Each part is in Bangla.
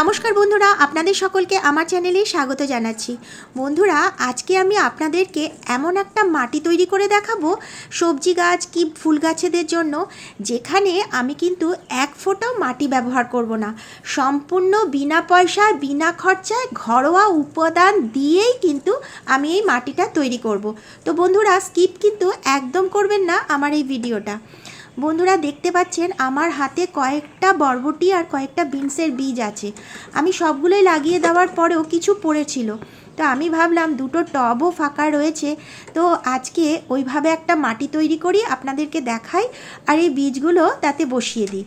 নমস্কার বন্ধুরা, আপনাদের সকলকে আমার চ্যানেলে স্বাগত জানাচ্ছি। বন্ধুরা, আজকে আমি আপনাদেরকে এমন একটা মাটি তৈরি করে দেখাবো সবজি গাছ কি ফুল গাছেদের জন্য, যেখানে আমি কিন্তু এক ফোঁটাও মাটি ব্যবহার করব না। সম্পূর্ণ বিনা পয়সায় বিনা খরচায় ঘরোয়া উপাদান দিয়েই কিন্তু আমি এই মাটিটা তৈরি করব। তো বন্ধুরা, স্কিপ কিন্তু একদম করবেন না আমার এই ভিডিওটা। বন্ধুরা, দেখতে পাচ্ছেন আমার হাতে কয়েকটা বরবটি আর কয়েকটা বিনসের বীজ আছে। আমি সবগুলোই লাগিয়ে দেওয়ার পরেও কিছু পড়েছিল, তো আমি ভাবলাম দুটো টবও ফাঁকা রয়েছে, তো আজকে ওইভাবে একটা মাটি তৈরি করি, আপনাদেরকে দেখাই আর এই বীজগুলো তাতে বসিয়ে দিই।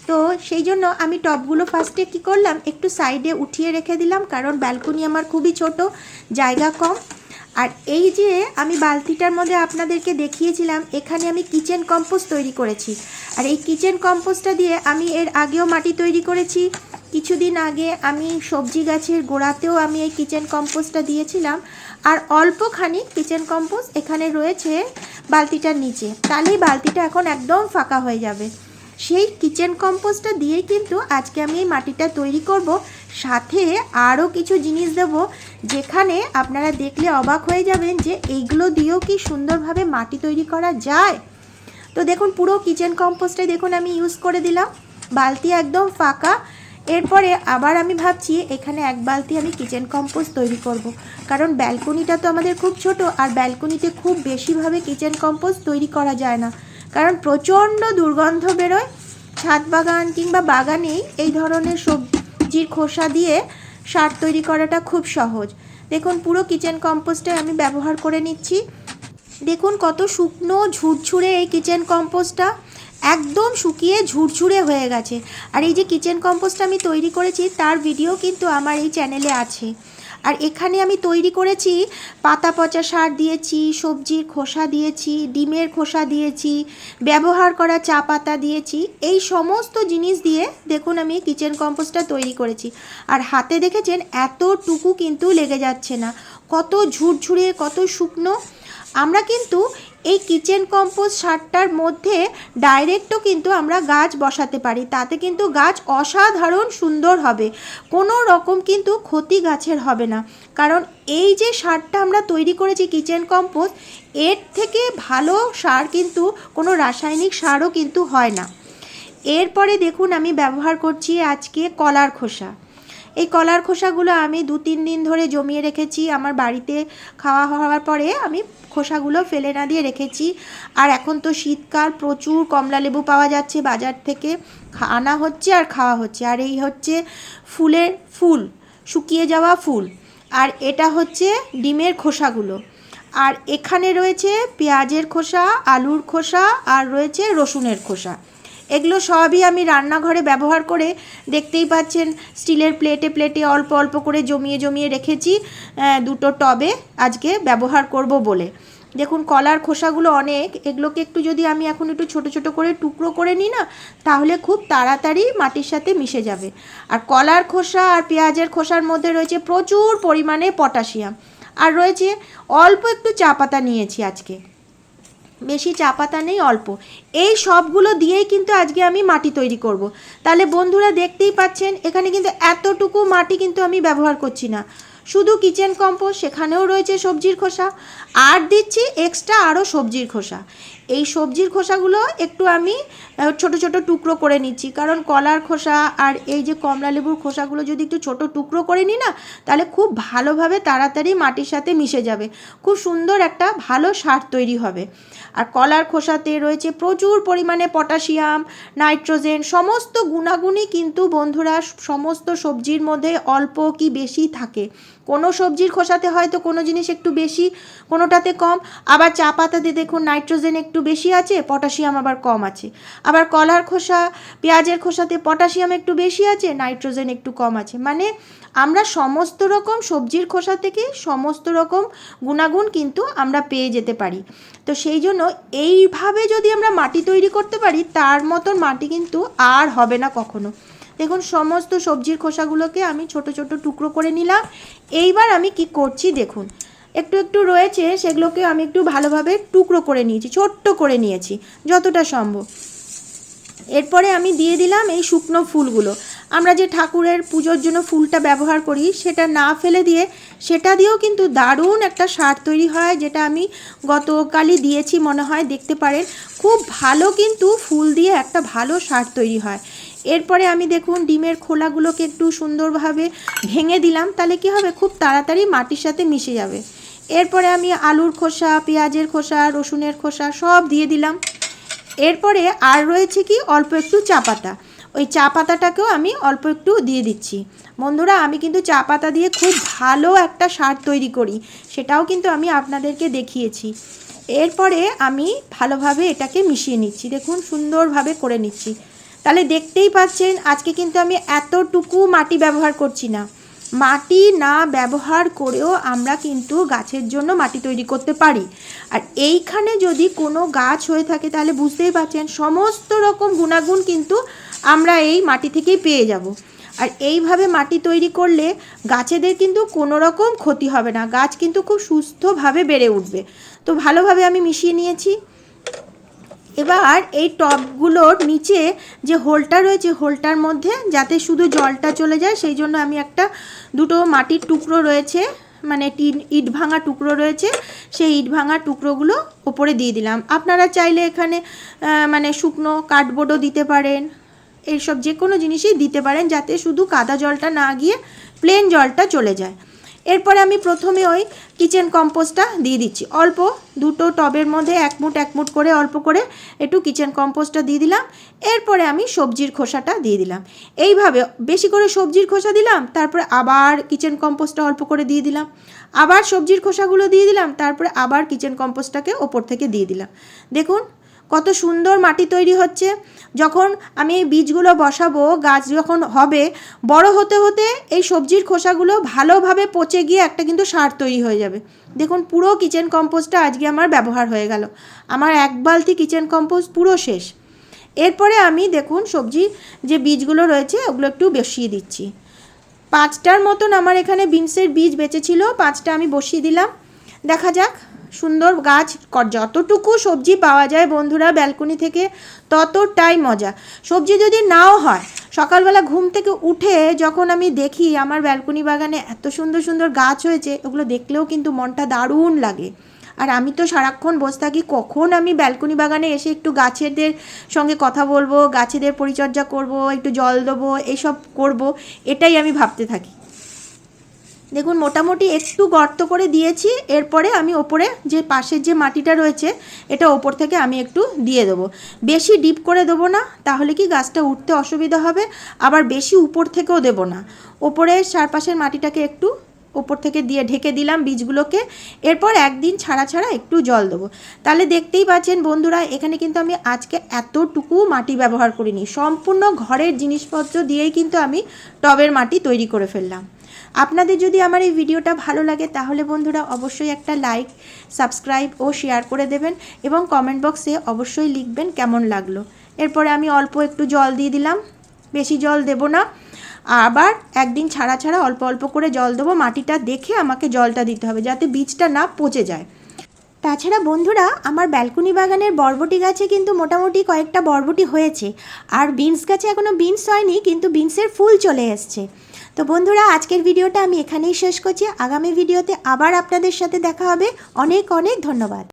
তো সেই জন্য আমি টবগুলো ফার্স্টে কী করলাম, একটু সাইডে উঠিয়ে রেখে দিলাম, কারণ ব্যালকনি আমার খুবই ছোট, জায়গা কম। আর এই যে আমি বালতিটার মধ্যে আপনাদেরকে দেখিয়েছিলাম, এখানে আমি কিচেন কম্পোস্ট তৈরি করেছি। আর এই কিচেন কম্পোস্টটা দিয়ে আমি এর আগেও মাটি তৈরি করেছি। কিছুদিন আগে আমি সবজি গাছের গোড়াতেও আমি এই কিচেন কম্পোস্টটা দিয়েছিলাম। আর অল্পখানি কিচেন কম্পোস্ট এখানে রয়েছে বালতিটার নিচে, তাহলেই বালতিটা এখন একদম ফাঁকা হয়ে যাবে। সেই কিচেন কম্পোস্টটা দিয়েই কিন্তু আজকে আমি এই মাটিটা তৈরি করব। সাথে আরও কিছু জিনিস দেব, যেখানে আপনারা দেখলে অবাক হয়ে যাবেন যে এইগুলো দিয়েও কি সুন্দরভাবে মাটি তৈরি করা যায়। তো দেখুন, পুরো কিচেন কম্পোস্টটাই দেখুন আমি ইউজ করে দিলাম, বালতি একদম ফাঁকা। এরপরে আবার আমি ভাবছি এখানে এক বালতি আমি কিচেন কম্পোস্ট তৈরি করব, কারণ ব্যালকনিটা তো আমাদের খুব ছোট, আর ব্যালকনিতে খুব বেশিভাবে কিচেন কম্পোস্ট তৈরি করা যায় না, কারণ প্রচণ্ড দুর্গন্ধ বেরোয়। ছাদ বাগান কিংবা বাগানেই এই ধরনের সবজির খোসা দিয়ে সার তৈরি করাটা খুব সহজ। দেখুন, পুরো কিচেন কম্পোস্টে আমি ব্যবহার করে নিচ্ছি। দেখুন কত শুকনো ঝুরঝুরে এই কিচেন কম্পোস্টটা, একদম শুকিয়ে ঝুরঝুরে হয়ে গেছে। আর এই যে কিচেন কম্পোস্টটা আমি তৈরি করেছি তার ভিডিও কিন্তু আমার এই চ্যানেলে আছে। আর এখানে আমি তৈরি করেছি পাতা পচা সার দিয়েছি, সবজির খোসা দিয়েছি, ডিমের খোসা দিয়েছি, ব্যবহার করা চা পাতা দিয়েছি। এই সমস্ত জিনিস দিয়ে দেখুন আমি কিচেন কম্পোস্টটা তৈরি করেছি। আর হাতে দেখেছেন এতটুকু কিন্তু লেগে যাচ্ছে না, কত ঝুরঝুরে কত শুকনো। আমরা কিন্তু এই কিচেন কম্পোস্ট সারটার মধ্যে ডাইরেক্টও কিন্তু আমরা গাছ বসাতে পারি, তাতে কিন্তু গাছ অসাধারণ সুন্দর হবে, কোনো রকম কিন্তু ক্ষতি গাছের হবে না। কারণ এই যে সারটা আমরা তৈরি করেছি কিচেন কম্পোস্ট, এর থেকে ভালো সার কিন্তু কোনো রাসায়নিক সারও কিন্তু হয় না। এরপরে দেখুন আমি ব্যবহার করছি আজকে কলার খোসা। এই কলার খোসাগুলো আমি 2-3 দিন ধরে জমিয়ে রেখেছি, আমার বাড়িতে খাওয়া হওয়ার পরে আমি খোসাগুলো ফেলে না দিয়ে রেখেছি। আর এখন তো শীতকাল, প্রচুর কমলা লেবু পাওয়া যাচ্ছে বাজার থেকে, আনা হচ্ছে আর খাওয়া হচ্ছে। আর এই হচ্ছে ফুল, শুকিয়ে যাওয়া ফুল। আর এটা হচ্ছে ডিমের খোসাগুলো। আর এখানে রয়েছে পেঁয়াজের খোসা, আলুর খোসা, আর রয়েছে রসুনের খোসা। এগুলো সবই আমি রান্নাঘরে ব্যবহার করে, দেখতেই পাচ্ছেন স্টিলের প্লেটে প্লেটে অল্প অল্প করে জমিয়ে জমিয়ে রেখেছি দুটো টবে আজকে ব্যবহার করব বলে। দেখুন কলার খোসাগুলো অনেক, এগুলোকে একটু যদি আমি এখন একটু ছোট ছোট করে টুকরো করে নিই না, তাহলে খুব তাড়াতাড়ি মাটির সাথে মিশে যাবে। আর কলার খোসা আর পেঁয়াজের খোসার মধ্যে রয়েছে প্রচুর পরিমাণে পটাশিয়াম। আর রয়েছে অল্প একটু চা পাতা নিয়েছি আজকে, বেশি চা পাতা নেই, অল্প। এই সবগুলো দিয়েই কিন্তু আজকে আমি মাটি তৈরি করব। তাহলে বন্ধুরা দেখতেই পাচ্ছেন এখানে কিন্তু এতটুকু মাটি কিন্তু আমি ব্যবহার করছি না, শুধু কিচেন কম্পোস্ট, সেখানেও রয়েছে সবজির খোসা, আর দিচ্ছি এক্সট্রা আরও সবজির খোসা। এই সবজির খোসাগুলো একটু আমি ছোট ছোট টুকরো করে নিচ্ছি, কারণ কলার খোসা আর এই যে কমলা লেবুর খোসাগুলো যদি একটু ছোট টুকরো করে নিই না, তাহলে খুব ভালোভাবে তাড়াতাড়ি মাটির সাথে মিশে যাবে, খুব সুন্দর একটা ভালো সার তৈরি হবে। আর কলার খোসাতে রয়েছে প্রচুর পরিমাণে পটাশিয়াম, নাইট্রোজেন, সমস্ত গুণাগুণই কিন্তু বন্ধুরা সমস্ত সবজির মধ্যে অল্প কি বেশি থাকে। কোনো সবজির খোসাতে হয়তো কোনো জিনিস একটু বেশি, কোনোটাতে কম। আবার চা পাতাতে দেখুন নাইট্রোজেন একটু বেশি আছে, পটাশিয়াম আবার কম আছে। আবার কলার খোসা, পেঁয়াজের খোসাতে পটাশিয়াম একটু বেশি আছে, নাইট্রোজেন একটু কম আছে। মানে আমরা সমস্ত রকম সবজির খোসা থেকে সমস্ত রকম গুণাগুণ কিন্তু আমরা পেয়ে যেতে পারি। তো সেই জন্য এইভাবে যদি আমরা মাটি তৈরি করতে পারি, তার মতন মাটি কিন্তু আর হবে না কখনো। দেখুন সমস্ত সবজির খোসাগুলোকে আমি ছোট ছোট টুকরো করে নিলাম। এইবার আমি কি করছি দেখুন, একটু একটু রয়েছে সেগুলোকে আমি একটু ভালোভাবে টুকরো করে নিয়েছি, ছোট্ট করে নিয়েছি যতটা সম্ভব। এরপরে আমি দিয়ে দিলাম এই শুকনো ফুলগুলো। আমরা যে ঠাকুরের পুজোর জন্য ফুলটা ব্যবহার করি সেটা না ফেলে দিয়ে সেটা দিয়েও কিন্তু দারুণ একটা সার তৈরি হয়, যেটা আমি গতকালই দিয়েছি মনে হয়, দেখতে পারেন। খুব ভালো কিন্তু ফুল দিয়ে একটা ভালো সার তৈরি হয়। এরপরে আমি দেখুন ডিমের খোলাগুলোকে একটু সুন্দরভাবে ভেঙে দিলাম, তাহলে কি হবে, খুব তাড়াতাড়ি মাটির সাথে মিশে যাবে। এরপরে আমি আলুর খোসা, পেঁয়াজের খোসা, রসুনের খোসা সব দিয়ে দিলাম। এরপরে আর রয়েছে কি অল্প একটু চা পাতা, ওই চা পাতাটাকেও আমি অল্প একটু দিয়ে দিচ্ছি। বন্ধুরা, আমি কিন্তু চা পাতা দিয়ে খুব ভালো একটা সার তৈরি করি, সেটাও কিন্তু আমি আপনাদেরকে দেখিয়েছি। এরপরে আমি ভালোভাবে এটাকে মিশিয়ে নিচ্ছি, দেখুন সুন্দরভাবে করে নিচ্ছি। তাহলে দেখতেই পাচ্ছেন আজকে কিন্তু আমি এতটুকু মাটি ব্যবহার করছি না। মাটি না ব্যবহার করেও আমরা কিন্তু গাছের জন্য মাটি তৈরি করতে পারি। আর এইখানে যদি কোনো গাছ হয়ে থাকে তাহলে বুঝতেই পারছেন সমস্ত রকম গুণাগুণ কিন্তু আমরা এই মাটি থেকেই পেয়ে যাব। আর এইভাবে মাটি তৈরি করলে গাছেদের কিন্তু কোনো রকম ক্ষতি হবে না, গাছ কিন্তু খুব সুস্থভাবে বেড়ে উঠবে। তো ভালোভাবে আমি মিশিয়ে নিয়েছি। এবার এই টবগুলোর নিচে যে হোলটা রয়েছে, হোলটার মধ্যে যাতে শুধু জলটা চলে যায় সেই জন্য আমি দুটো মাটির টুকরো রয়েছে, মানে ইট ভাঙা টুকরো রয়েছে, সেই ইট ভাঙা টুকরোগুলো ওপরে দিয়ে দিলাম। আপনারা চাইলে এখানে মানে শুকনো কার্ডবোর্ডও দিতে পারেন, এইসব যে কোনো জিনিসই দিতে পারেন যাতে শুধু কাদা জলটা না গিয়ে প্লেন জলটা চলে যায়। এরপরে আমি প্রথমে ওই কিচেন কম্পোস্টটা দিয়ে দিচ্ছি অল্প, দুটো টবের মধ্যে এক মুঠ করে অল্প করে একটু কিচেন কম্পোস্টটা দিয়ে দিলাম। এরপরে আমি সবজির খোসাটা দিয়ে দিলাম। এইভাবে বেশি করে সবজির খোসা দিলাম, তারপরে আবার কিচেন কম্পোস্টটা অল্প করে দিয়ে দিলাম, আবার সবজির খোসাগুলো দিয়ে দিলাম, তারপরে আবার কিচেন কম্পোস্টটাকে ওপর থেকে দিয়ে দিলাম। দেখুন কত সুন্দর মাটি তৈরি হচ্ছে। যখন আমি এই বীজগুলো বসাবো, গাছ যখন হবে, বড় হতে হতে এই সবজির খোসাগুলো ভালোভাবে পচে গিয়ে একটা কিন্তু সার তৈরি হয়ে যাবে। দেখুন পুরো কিচেন কম্পোস্টটা আজকে আমার ব্যবহার হয়ে গেল, আমার 1 বালতি কিচেন কম্পোস্ট পুরো শেষ। এরপরে আমি দেখুন সবজি যে বীজগুলো রয়েছে ওগুলো একটু বসিয়ে দিচ্ছি। 5টার মতন আমার এখানে বিনসের বীজ বেঁচেছিল, 5টা আমি বসিয়ে দিলাম। দেখা যাক, সুন্দর গাছ, যতটুকু সবজি পাওয়া যায় বন্ধুরা ব্যালকনি থেকে ততটাই মজা। সবজি যদি নাও হয়, সকালবেলা ঘুম থেকে উঠে যখন আমি দেখি আমার ব্যালকনি বাগানে এত সুন্দর সুন্দর গাছ হয়েছে, ওগুলো দেখলেও কিন্তু মনটা দারুণ লাগে। আর আমি তো সারাক্ষণ বসে থাকি, কখন আমি ব্যালকনি বাগানে এসে একটু গাছেদের সঙ্গে কথা বলবো, গাছেদের পরিচর্যা করব, একটু জল দেবো, এইসব করব, এটাই আমি ভাবতে থাকি। দেখুন মোটামুটি একটু গর্ত করে দিয়েছি। এরপরে আমি ওপরে যে পাশের যে মাটিটা রয়েছে এটা ওপর থেকে আমি একটু দিয়ে দেবো, বেশি ডিপ করে দেবো না, তাহলে কি গাছটা উঠতে অসুবিধা হবে। আবার বেশি উপর থেকেও দেবো না, ওপরে চারপাশের মাটিটাকে একটু ওপর থেকে দিয়ে ঢেকে দিলাম বীজগুলোকে। এরপর একদিন ছাড়া ছাড়া একটু জল দেবো। তাহলে দেখতেই পাচ্ছেন বন্ধুরা, এখানে কিন্তু আমি আজকে এতটুকু মাটি ব্যবহার করিনি, সম্পূর্ণ ঘরের জিনিসপত্র দিয়েই কিন্তু আমি টবের মাটি তৈরি করে ফেললাম। আপনাদের যদি আমার এই ভিডিওটা ভালো লাগে তাহলে বন্ধুরা অবশ্যই একটা লাইক, সাবস্ক্রাইব ও শেয়ার করে দেবেন এবং কমেন্ট বক্সে অবশ্যই লিখবেন কেমন লাগলো। এরপরে আমি অল্প একটু জল দিয়ে দিলাম, বেশি জল দেব না। আবার একদিন ছাড়া ছাড়া অল্প অল্প করে জল দেবো, মাটিটা দেখে আমাকে জলটা দিতে হবে যাতে বীজটা না পচে যায়। তাছাড়া বন্ধুরা আমার ব্যালকনি বাগানের বরবটি গাছে কিন্তু মোটামুটি কয়েকটা বরবটি হয়েছে, আর বিনস গাছে এখনও বিনস হয়নি, কিন্তু বিনসের ফুল চলে এসছে। তো বন্ধুরা আজকের ভিডিওটা আমি এখানেই শেষ করছি, আগামী ভিডিওতে আবার আপনাদের সাথে দেখা হবে। অনেক অনেক ধন্যবাদ।